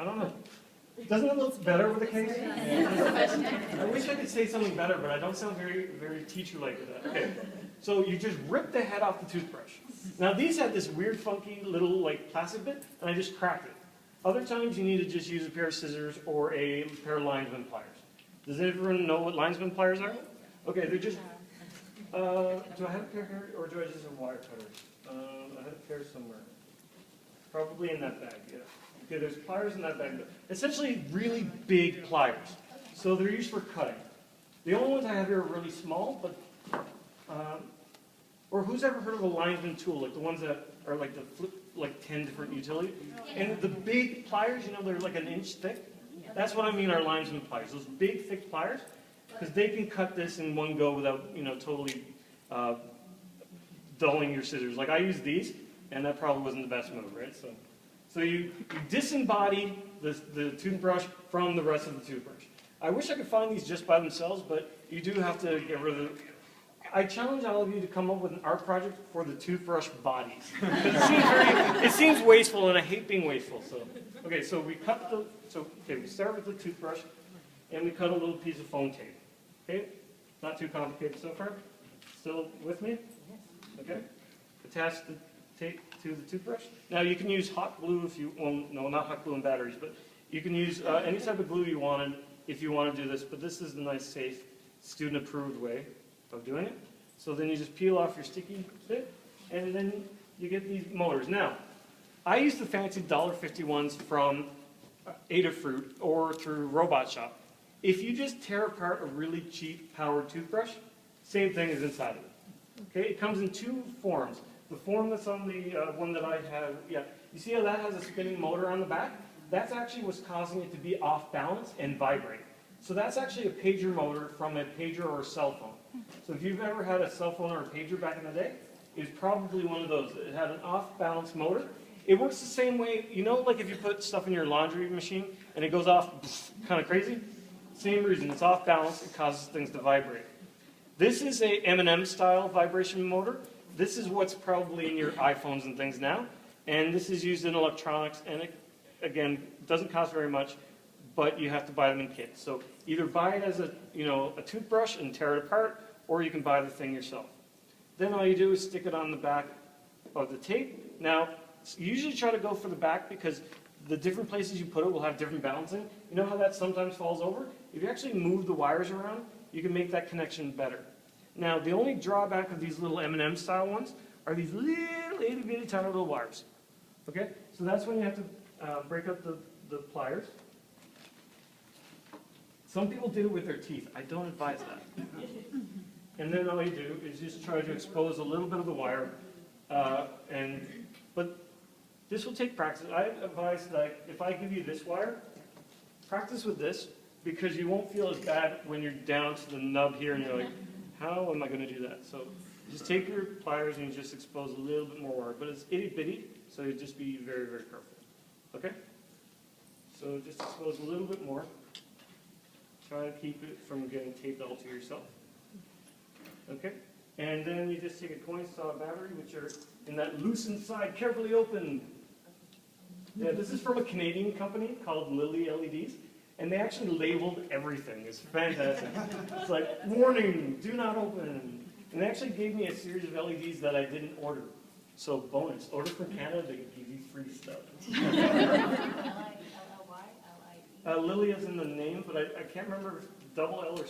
I don't know. Doesn't it look better with a case? I wish I could say something better, but I don't sound very teacher-like with that. Okay. So you just rip the head off the toothbrush. Now these had this weird, funky little like plastic bit, and I just cracked it. Other times you need to just use a pair of scissors or a pair of linesman pliers. Does everyone know what linesman pliers are? Okay, they're just. Do I have a pair here, or do I just have wire cutters? I have a pair somewhere. Probably in that bag, yeah. Okay, there's pliers in that bag. But essentially, really big pliers. So they're used for cutting. The only ones I have here are really small, but or who's ever heard of a linesman tool, like the ones that are like the flip, like 10 different utilities? And the big pliers, you know, they're like an inch thick. That's what I mean are linesman pliers. Those big, thick pliers, because they can cut this in one go without, you know, totally dulling your scissors. Like I use these, and that probably wasn't the best move, right? So you disembody the toothbrush from the rest of the toothbrush. I wish I could find these just by themselves, but you do have to get rid of them. I challenge all of you to come up with an art project for the toothbrush bodies. It seems wasteful, and I hate being wasteful. So, okay, so we start with the toothbrush, and we cut a little piece of foam tape. Okay, not too complicated so far. Still with me? Okay. Attach the tape to the toothbrush. Now you can use hot glue if you, well, no, not hot glue and batteries, but you can use any type of glue you wanted if you want to do this. But this is the nice, safe, student-approved way of doing it. So then you just peel off your sticky bit, and then you get these motors. Now, I use the fancy $1.50 ones from Adafruit or through Robot Shop. If you just tear apart a really cheap powered toothbrush, same thing is inside of it. Okay, it comes in two forms. The form that's on the one that I have, yeah, you see how that has a spinning motor on the back? That's actually what's causing it to be off balance and vibrate. So that's actually a pager motor from a pager or a cell phone. So if you've ever had a cell phone or a pager back in the day, it's probably one of those. It had an off balance motor. It works the same way, you know, like if you put stuff in your laundry machine and it goes off kind of crazy? Same reason, it's off balance, it causes things to vibrate. This is a M&M style vibration motor. This is what's probably in your iPhones and things now. And this is used in electronics, and it, again, doesn't cost very much, but you have to buy them in kits. So either buy it as a toothbrush and tear it apart, or you can buy the thing yourself. Then all you do is stick it on the back of the tape. Now, you usually try to go for the back because the different places you put it will have different balancing. You know how that sometimes falls over? If you actually move the wires around, you can make that connection better. Now, the only drawback of these little M&M style ones are these little itty-bitty tiny little wires. Okay? So that's when you have to break up the pliers. Some people do it with their teeth. I don't advise that. And then all you do is just try to expose a little bit of the wire. But this will take practice. I advise that if I give you this wire, practice with this, because you won't feel as bad when you're down to the nub here and you're like, how am I going to do that? So just take your pliers and you just expose a little bit more wire. But it's itty-bitty, so you just be very, very careful. Okay? So just expose a little bit more. Try to keep it from getting taped all to yourself. Okay? And then you just take a 20-saw battery, which are in that loose inside, carefully open. Yeah, this is from a Canadian company called Lily LEDs, and they actually labeled everything. It's fantastic. It's like, warning, do not open. And they actually gave me a series of LEDs that I didn't order. So bonus, order from Canada, they give you free stuff. Lily is in the name, but I can't remember if double L or